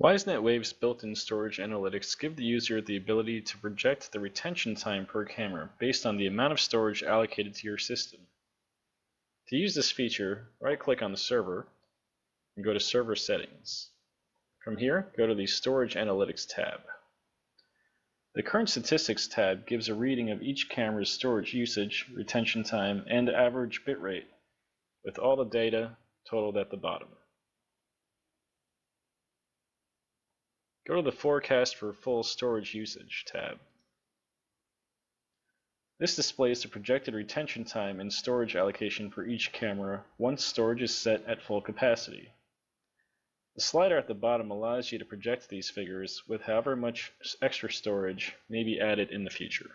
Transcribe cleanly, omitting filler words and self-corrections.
WiseNet-Wave's built-in storage analytics give the user the ability to project the retention time per camera based on the amount of storage allocated to your system. To use this feature, right-click on the server and go to Server Settings. From here, go to the Storage Analytics tab. The Current Statistics tab gives a reading of each camera's storage usage, retention time, and average bitrate, with all the data totaled at the bottom. Go to the Forecast for Full Storage Usage tab. This displays the projected retention time and storage allocation for each camera once storage is set at full capacity. The slider at the bottom allows you to project these figures with however much extra storage may be added in the future.